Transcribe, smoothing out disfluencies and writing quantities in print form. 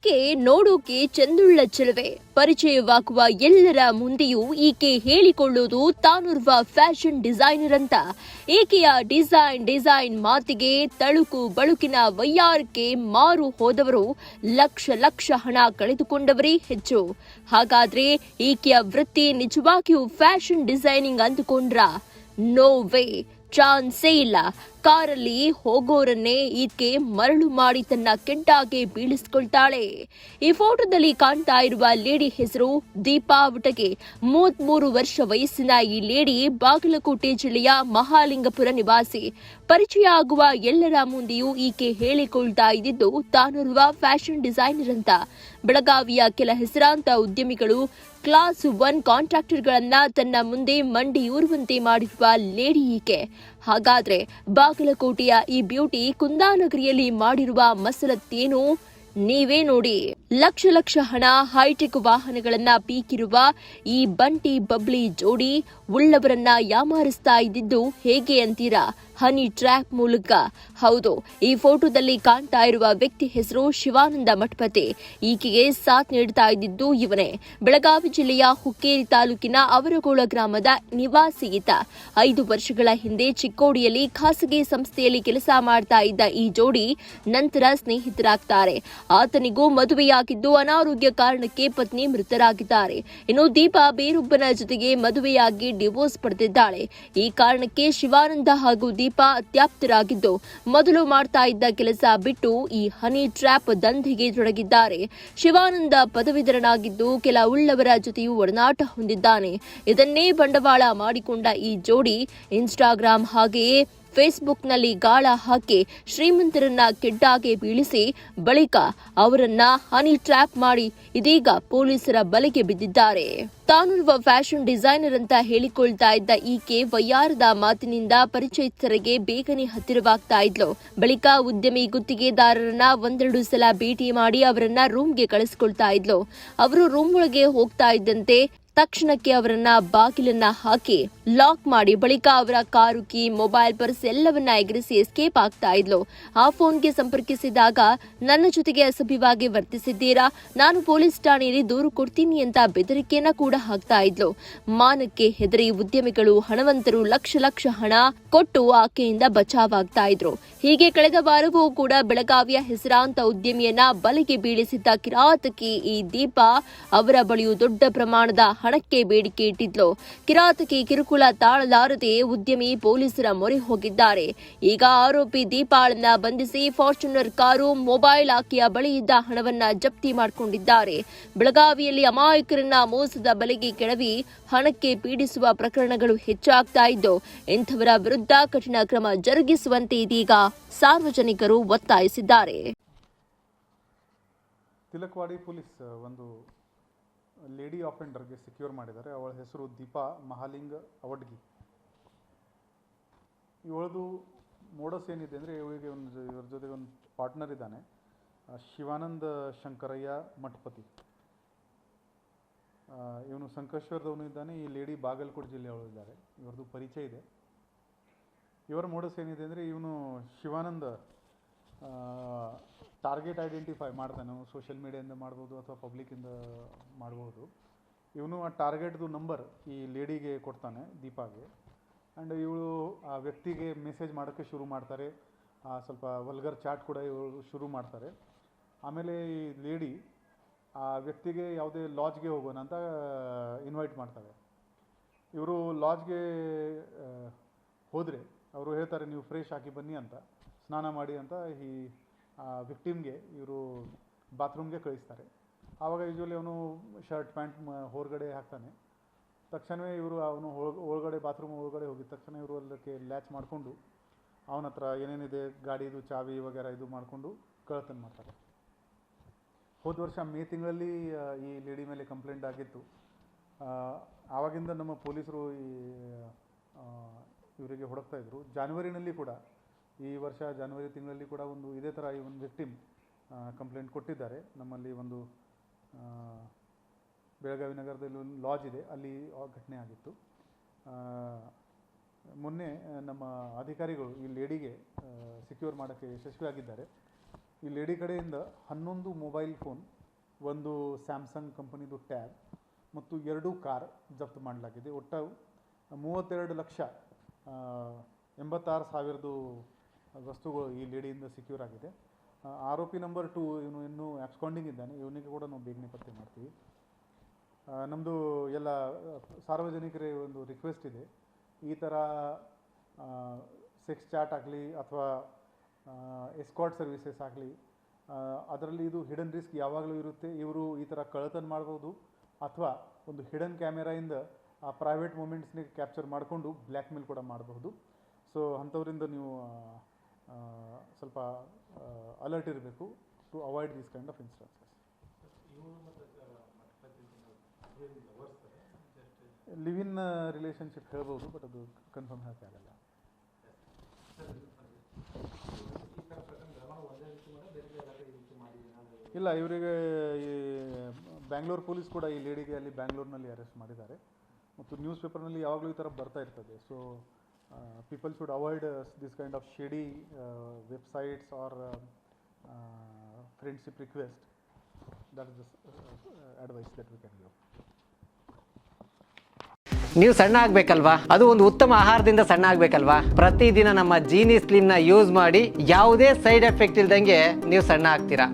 ಈಕೆ ನೋಡೋಕೆ ಚಂದುಳ್ಳ ಚೆಲುವೆ. ಪರಿಚಯವಾಗುವ ಎಲ್ಲರ ಮುಂದೆಯೂ ಈಕೆ ಹೇಳಿಕೊಳ್ಳುವುದು ತಾನೋರ್ವ ಫ್ಯಾಷನ್ ಡಿಸೈನರ್ ಅಂತ. ಈಕೆಯ ಡಿಸೈನ್ ಮಾತಿಗೆ ತಳುಕು ಬಳುಕಿನ ವಯ್ಯಾರಕ್ಕೆ ಮಾರು ಹೋದವರು ಲಕ್ಷ ಹಣ ಕಳೆದುಕೊಂಡವರೇ ಹೆಚ್ಚು. ಹಾಗಾದ್ರೆ ಈಕೆಯ ವೃತ್ತಿ ನಿಜವಾಗಿಯೂ ಫ್ಯಾಷನ್ ಡಿಸೈನಿಂಗ್ ಅಂದುಕೊಂಡ್ರಾ? ನೋ ವೇ, ಚಾನ್ಸೇ ಇಲ್ಲ. ಕಾರಲ್ಲಿ ಹೋಗೋರನ್ನೇ ಈಕೆ ಮರಳು ಮಾಡಿ ತನ್ನ ಕೆಡ್ಡಾಗೆ ಬೀಳಿಸಿಕೊಳ್ತಾಳೆ. ಈ ಫೋಟೋದಲ್ಲಿ ಕಾಣ್ತಾ ಇರುವ ಲೇಡಿ ಹೆಸರು ದೀಪಾ ಉಟಗೆ. 33 ವರ್ಷ ವಯಸ್ಸಿನ ಈ ಲೇಡಿ ಬಾಗಲಕೋಟೆ ಜಿಲ್ಲೆಯ ಮಹಾಲಿಂಗಪುರ ನಿವಾಸಿ. ಪರಿಚಯ ಆಗುವ ಎಲ್ಲರ ಮುಂದೆಯೂ ಈಕೆ ಹೇಳಿಕೊಳ್ತಾ ಇದ್ದಿದ್ದು ತಾನೋರ್ವ ಫ್ಯಾಷನ್ ಡಿಸೈನರ್ ಅಂತ. ಬೆಳಗಾವಿಯ ಕೆಲ ಹೆಸರಾಂತ ಉದ್ಯಮಿಗಳು ಕ್ಲಾಸ್ 1 ಕಾಂಟ್ರಾಕ್ಟರ್ಗಳನ್ನ ತನ್ನ ಮುಂದೆ ಮಂಡಿಯೂರುವಂತೆ ಮಾಡಿರುವ ಲೇಡಿ ಈಕೆ. ಹಾಗಾದ್ರೆ ಬಾಗಲಕೋಟೆಯ ಈ ಬ್ಯೂಟಿ ಕುಂದಾನಗರಿಯಲ್ಲಿ ಮಾಡಿರುವ ಮಸಲತ್ತೇನು? ನೀವೇ ನೋಡಿ. ಲಕ್ಷ ಹಣ, ಹೈಟೆಕ್ ವಾಹನಗಳನ್ನ ಪೀಕಿರುವ ಈ ಬಂಟಿ ಬಬ್ಲಿ ಜೋಡಿ ಉಳ್ಳವರನ್ನ ಯಾಮಾರಿಸ್ತಾ ಇದ್ದಿದ್ದು ಹೇಗೆ ಅಂತೀರಾ? ಹನಿ ಟ್ರ್ಯಾಪ್ ಮೂಲಕ. ಹೌದು, ಈ ಫೋಟೋದಲ್ಲಿ ಕಾಣ್ತಾ ಇರುವ ವ್ಯಕ್ತಿ ಹೆಸರು ಶಿವಾನಂದ ಮಠಪತಿ. ಈಕೆಗೆ ಸಾಥ್ ನೀಡ್ತಾ ಇದ್ದಿದ್ದು ಇವನೇ. ಬೆಳಗಾವಿ ಜಿಲ್ಲೆಯ ಹುಕ್ಕೇರಿ ತಾಲೂಕಿನ ಅವರಗೋಳ ಗ್ರಾಮದ ನಿವಾಸಿ ಈತ. 5 ವರ್ಷಗಳ ಹಿಂದೆ ಚಿಕ್ಕೋಡಿಯಲ್ಲಿ ಖಾಸಗಿ ಸಂಸ್ಥೆಯಲ್ಲಿ ಕೆಲಸ ಮಾಡ್ತಾ ಇದ್ದ ಈ ಜೋಡಿ ನಂತರ ಸ್ನೇಹಿತರಾಗ್ತಾರೆ. ಆತನಿಗೂ ಮದುವೆಯಾಗಿದ್ದು ಅನಾರೋಗ್ಯ ಕಾರಣಕ್ಕೆ ಪತ್ನಿ ಮೃತರಾಗಿದ್ದಾರೆ. ಇನ್ನು ದೀಪಾ ಬೇರೊಬ್ಬನ ಜೊತೆಗೆ ಮದುವೆಯಾಗಿ ಡಿವೋರ್ಸ್ ಪಡೆದಿದ್ದಾಳೆ. ಈ ಕಾರಣಕ್ಕೆ ಶಿವಾನಂದ ಹಾಗೂ ದೀಪಾ ಅತ್ಯಾಪ್ತರಾಗಿದ್ದು ಮೊದಲು ಮಾಡ್ತಾ ಇದ್ದ ಕೆಲಸ ಬಿಟ್ಟು ಈ ಹನಿ ಟ್ರ್ಯಾಪ್ ದಂಧೆಗೆ ತೊಡಗಿದ್ದಾರೆ. ಶಿವಾನಂದ ಪದವೀಧರನಾಗಿದ್ದು ಕೆಲ ಉಳ್ಳವರ ಜೊತೆಯೂ ಒಡನಾಟ ಹೊಂದಿದ್ದಾನೆ. ಇದನ್ನೇ ಬಂಡವಾಳ ಮಾಡಿಕೊಂಡ ಈ ಜೋಡಿ ಇನ್ಸ್ಟಾಗ್ರಾಂ ಹಾಗೆಯೇ ಫೇಸ್ಬುಕ್ನಲ್ಲಿ ಗಾಳ ಹಾಕಿ ಶ್ರೀಮಂತರನ್ನ ಕೆಡ್ಡಾಗೆ ಬೀಳಿಸಿ ಬಳಿಕ ಅವರನ್ನ ಹನಿ ಟ್ರ್ಯಾಪ್ ಮಾಡಿ ಇದೀಗ ಪೊಲೀಸರ ಬಲೆಗೆ ಬಿದ್ದಿದ್ದಾರೆ. ತಾನೋರ್ವ ಫ್ಯಾಷನ್ ಡಿಸೈನರ್ ಅಂತ ಹೇಳಿಕೊಳ್ತಾ ಇದ್ದ ಈಕೆ ವಯ್ಯಾರದ ಮಾತಿನಿಂದ ಪರಿಚಯಿತರಿಗೆ ಬೇಗನೆ ಹತ್ತಿರವಾಗ್ತಾ ಇದ್ಲು. ಬಳಿಕ ಉದ್ಯಮಿ ಗುತ್ತಿಗೆದಾರರನ್ನ 1-2 ಸಲ ಭೇಟಿ ಮಾಡಿ ಅವರನ್ನ ರೂಮ್ಗೆ ಕಳಿಸಿಕೊಳ್ತಾ ಇದ್ಲು. ಅವರು ರೂಮ್ ಒಳಗೆ ಹೋಗ್ತಾ ಇದ್ದಂತೆ ತಕ್ಷಣಕ್ಕೆ ಅವರನ್ನ ಬಾಗಿಲನ್ನ ಹಾಕಿ ಲಾಕ್ ಮಾಡಿ ಬಳಿಕ ಅವರ ಕಾರು ಕೀ, ಮೊಬೈಲ್, ಪರ್ಸ್ ಎಲ್ಲವನ್ನ ಎಗರಿಸಿ ಎಸ್ಕೇಪ್ ಆಗ್ತಾ ಇದ್ಲು. ಆ ಫೋನ್ಗೆ ಸಂಪರ್ಕಿಸಿದಾಗ ನನ್ನ ಜೊತೆಗೆ ಅಸಭ್ಯವಾಗಿ ವರ್ತಿಸಿದ್ದೀರಾ, ನಾನು ಪೊಲೀಸ್ ಠಾಣೆಯಲ್ಲಿ ದೂರು ಕೊಡ್ತೀನಿ ಅಂತ ಬೆದರಿಕೆಯನ್ನ ಕೂಡ ಹಾಕ್ತಾ ಇದ್ಲು. ಮಾನಕ್ಕೆ ಹೆದರಿ ಉದ್ಯಮಿಗಳು, ಹಣವಂತರು ಲಕ್ಷ ಹಣ ಕೊಟ್ಟು ಆಕೆಯಿಂದ ಬಚಾವಾಗ್ತಾ ಇದ್ರು. ಹೀಗೆ ಕಳೆದ ವಾರವೂ ಕೂಡ ಬೆಳಗಾವಿಯ ಹೆಸರಾಂತ ಉದ್ಯಮಿಯನ್ನ ಬಲೆಗೆ ಬೀಳಿಸಿದ್ದ ಕಿರಾತಕಿ ಈ ದೀಪಾ ಅವರ ಬಳಿಯೂ ದೊಡ್ಡ ಪ್ರಮಾಣದ ಹಣಕ್ಕೆ ಬೇಡಿಕೆ ಇಟ್ಟಿದ್ಲು. ಕಿರಾತಕಿ ಕಿರುಕುಳ ತಾಳಲಾರದೆ ಉದ್ಯಮಿ ಪೊಲೀಸರ ಮೊರೆ ಹೋಗಿದ್ದಾರೆ. ಈಗ ಆರೋಪಿ ದೀಪಾಳನ್ನ ಬಂಧಿಸಿ ಫಾರ್ಚುನರ್ ಕಾರು, ಮೊಬೈಲ್, ಆಕೆಯ ಬಳಿ ಇದ್ದ ಹಣವನ್ನ ಜಪ್ತಿ ಮಾಡಿಕೊಂಡಿದ್ದಾರೆ. ಬೆಳಗಾವಿಯಲ್ಲಿ ಅಮಾಯಕರನ್ನ ಮೋಸದ ಬಲೆಗೆ ಕೆಡವಿ ಹಣಕ್ಕೆ ಪೀಡಿಸುವ ಪ್ರಕರಣಗಳು ಹೆಚ್ಚಾಗ್ತಾ ಇದ್ದು ಇಂಥವರ ವಿರುದ್ಧ ಕಠಿಣ ಕ್ರಮ ಜರುಗಿಸುವಂತೆ ಇದೀಗ ಸಾರ್ವಜನಿಕರು ಒತ್ತಾಯಿಸಿದ್ದಾರೆ. ತಿಲಕವಾಡಿ ಪೊಲೀಸ್ ಒಂದು ಲೇಡಿ ಆಫೆಂಡರ್ಗೆ ಸೆಕ್ಯೂರ್ ಮಾಡಿದ್ದಾರೆ. ಅವಳ ಹೆಸರು ದೀಪಾ ಮಹಾಲಿಂಗ ಅವಡ್ಗಿ. ಇವಳದು ಮೋಡಸ್ ಏನಿದೆ ಅಂದರೆ ಇವಳಿಗೆ ಇವ್ರ ಜೊತೆಗೆ ಒಂದು ಪಾರ್ಟ್ನರ್ ಇದ್ದಾನೆ, ಶಿವಾನಂದ ಶಂಕರಯ್ಯ ಮಠಪತಿ. ಇವನು ಸಂಕೇಶ್ವರದವನು ಇದ್ದಾನೆ. ಈ ಲೇಡಿ ಬಾಗಲಕೋಟೆ ಜಿಲ್ಲೆಯವರು ಇದ್ದಾರೆ. ಇವ್ರದ್ದು ಪರಿಚಯ ಇದೆ. ಇವರ ಮೋಡಸ್ ಏನಿದೆ ಅಂದರೆ ಇವನು ಶಿವಾನಂದ ಟಾರ್ಗೆಟ್ ಐಡೆಂಟಿಫೈ ಮಾಡ್ತಾನೆ. ಸೋಷಿಯಲ್ ಮೀಡಿಯಾದಿಂದ ಮಾಡ್ಬೋದು ಅಥವಾ ಪಬ್ಲಿಕ್ಕಿಂದ ಮಾಡ್ಬೋದು. ಇವನು ಆ ಟಾರ್ಗೆಟ್ದು ನಂಬರ್ ಈ ಲೇಡಿಗೆ ಕೊಡ್ತಾನೆ, ದೀಪಾಗೆ. ಆ್ಯಂಡ್ ಇವಳು ಆ ವ್ಯಕ್ತಿಗೆ ಮೆಸೇಜ್ ಮಾಡೋಕ್ಕೆ ಶುರು ಮಾಡ್ತಾರೆ. ಸ್ವಲ್ಪ ವಲ್ಗರ್ ಚಾಟ್ ಕೂಡ ಇವಳು ಶುರು ಮಾಡ್ತಾರೆ. ಆಮೇಲೆ ಈ ಲೇಡಿ ಆ ವ್ಯಕ್ತಿಗೆ ಯಾವುದೇ ಲಾಡ್ಜ್ಗೆ ಹೋಗೋಣ ಅಂತ ಇನ್ವೈಟ್ ಮಾಡ್ತಾರೆ. ಇವರು ಲಾಡ್ಜ್ಗೆ ಹೋದರೆ ಅವರು ಹೇಳ್ತಾರೆ ನೀವು ಫ್ರೆಶ್ ಆಗಿ ಬನ್ನಿ ಅಂತ, ಸ್ನಾನ ಮಾಡಿ ಅಂತ ಈ ವಿಕ್ಟಿಮ್ಗೆ ಇವರು ಬಾತ್ರೂಮ್ಗೆ ಕಳಿಸ್ತಾರೆ. ಆವಾಗ ಯೂಶ್ವಲಿ ಅವನು ಶರ್ಟ್ ಪ್ಯಾಂಟ್ ಹೊರಗಡೆ ಹಾಕ್ತಾನೆ. ತಕ್ಷಣವೇ ಇವರು ಅವನು ಒಳಗಡೆ ಬಾತ್ರೂಮ್ ಒಳಗಡೆ ಹೋಗಿದ ತಕ್ಷಣ ಇವರು ಅದಕ್ಕೆ ಲ್ಯಾಚ್ ಮಾಡಿಕೊಂಡು ಅವನ ಹತ್ರ ಏನೇನಿದೆ ಗಾಡಿದು ಚಾವಿ ವಗೇರ ಇದು ಮಾಡಿಕೊಂಡು ಕಳ್ಳತನ ಮಾಡ್ತಾರೆ. ಹೋದ ವರ್ಷ ಮೇ ತಿಂಗಳಲ್ಲಿ ಈ ಲೇಡಿ ಮೇಲೆ ಕಂಪ್ಲೇಂಟ್ ಆಗಿತ್ತು. ಆವಾಗಿಂದ ನಮ್ಮ ಪೊಲೀಸರು ಇವರಿಗೆ ಹುಡುಕ್ತಾಯಿದ್ರು. ಜಾನ್ವರಿನಲ್ಲಿ ಕೂಡ, ಈ ವರ್ಷ ಜಾನ್ವರಿ ತಿಂಗಳಲ್ಲಿ ಕೂಡ ಒಂದು ಇದೇ ಥರ ಈ ಒಂದು ವಿಕ್ಟಿಮ್ ಕಂಪ್ಲೇಂಟ್ ಕೊಟ್ಟಿದ್ದಾರೆ. ನಮ್ಮಲ್ಲಿ ಒಂದು ಬೆಳಗಾವಿ ನಗರದಲ್ಲಿ ಒಂದು ಲಾಡ್ಜ್ ಇದೆ, ಅಲ್ಲಿ ಘಟನೆ ಆಗಿತ್ತು. ಮೊನ್ನೆ ನಮ್ಮ ಅಧಿಕಾರಿಗಳು ಈ ಲೇಡಿಗೆ ಸೆಕ್ಯೂರ್ ಮಾಡೋಕ್ಕೆ ಯಶಸ್ವಿಯಾಗಿದ್ದಾರೆ. ಈ ಲೇಡಿ ಕಡೆಯಿಂದ 11 ಮೊಬೈಲ್ ಫೋನ್, ಒಂದು ಸ್ಯಾಮ್ಸಂಗ್ ಕಂಪನಿದು ಟ್ಯಾಬ್ ಮತ್ತು 2 ಕಾರ್ ಜಪ್ತು ಮಾಡಲಾಗಿದೆ. ಒಟ್ಟು 32,86,000 ವಸ್ತುಗಳು ಈ ಲೇಡಿಯಿಂದ ಸೆಕ್ಯೂರ್ ಆಗಿದೆ. ಆರೋಪಿ ನಂಬರ್ 2 ಇವನು ಇನ್ನೂ ಆಬ್ಸ್ಕಾಂಡಿಂಗ್ ಇದ್ದಾನೆ. ಇವನಿಗೆ ಕೂಡ ನಾವು ಬೇಗನೆ ಪತ್ತೆ ಮಾಡ್ತೀವಿ. ನಮ್ಮದು ಎಲ್ಲ ಸಾರ್ವಜನಿಕರೇ ಒಂದು ರಿಕ್ವೆಸ್ಟ್ ಇದೆ, ಈ ಥರ ಸೆಕ್ಸ್ ಚಾಟ್ ಆಗಲಿ ಅಥವಾ ಎಸ್ಕಾರ್ಟ್ ಸರ್ವಿಸಸ್ ಆಗಲಿ, ಅದರಲ್ಲಿ ಇದು ಹಿಡನ್ ರಿಸ್ಕ್ ಯಾವಾಗಲೂ ಇರುತ್ತೆ. ಇವರು ಈ ಥರ ಕಳ್ಳತನ ಮಾಡ್ಬೋದು ಅಥವಾ ಒಂದು ಹಿಡನ್ ಕ್ಯಾಮೆರಾಯಿಂದ ಆ ಪ್ರೈವೇಟ್ ಮೂಮೆಂಟ್ಸ್ನಿಗೆ ಕ್ಯಾಪ್ಚರ್ ಮಾಡಿಕೊಂಡು ಬ್ಲ್ಯಾಕ್ ಮೇಲ್ ಕೂಡ ಮಾಡಬಹುದು. ಸೊ ಅಂಥವರಿಂದ ನೀವು ಸ್ವಲ್ಪ ಅಲರ್ಟ್ ಇರಬೇಕು to avoid these kind of instances. Live in relationship ಹೇಳ್ಬೋದು, ಬಟ್ ಅದು ಕನ್ಫರ್ಮ್ ಹೇಳೋಕ್ಕಾಗಲ್ಲ. ಇಲ್ಲ, ಇವರಿಗೆ ಈ ಬ್ಯಾಂಗ್ಳೂರು ಪೊಲೀಸ್ ಕೂಡ ಈ ಲೇಡಿಗೆ ಅಲ್ಲಿ ಬ್ಯಾಂಗ್ಳೂರಿನಲ್ಲಿ ಅರೆಸ್ಟ್ ಮಾಡಿದ್ದಾರೆ ಮತ್ತು ನ್ಯೂಸ್ ಪೇಪರ್ನಲ್ಲಿ ಯಾವಾಗಲೂ ಈ ಥರ ಬರ್ತಾ ಇರ್ತದೆ. So people should avoid this kind of shady websites or friendship request. That is the advice that we can give. ನೀವು ಸಣ್ಣ ಆಗ್ಬೇಕಲ್ವಾ? ಅದು ಒಂದು ಉತ್ತಮ ಆಹಾರದಿಂದ ಸಣ್ಣ ಆಗ್ಬೇಕಲ್ವಾ? ಪ್ರತಿದಿನ ನಮ್ಮ ಜೀನಿ ಸ್ಲಿಮ್ನ ಯೂಸ್ ಮಾಡಿ ಯಾವುದೇ ಸೈಡ್ ಎಫೆಕ್ಟ್ ಇಲ್ದಂಗೆ ನೀವು ಸಣ್ಣ ಆಗ್ತೀರಾ.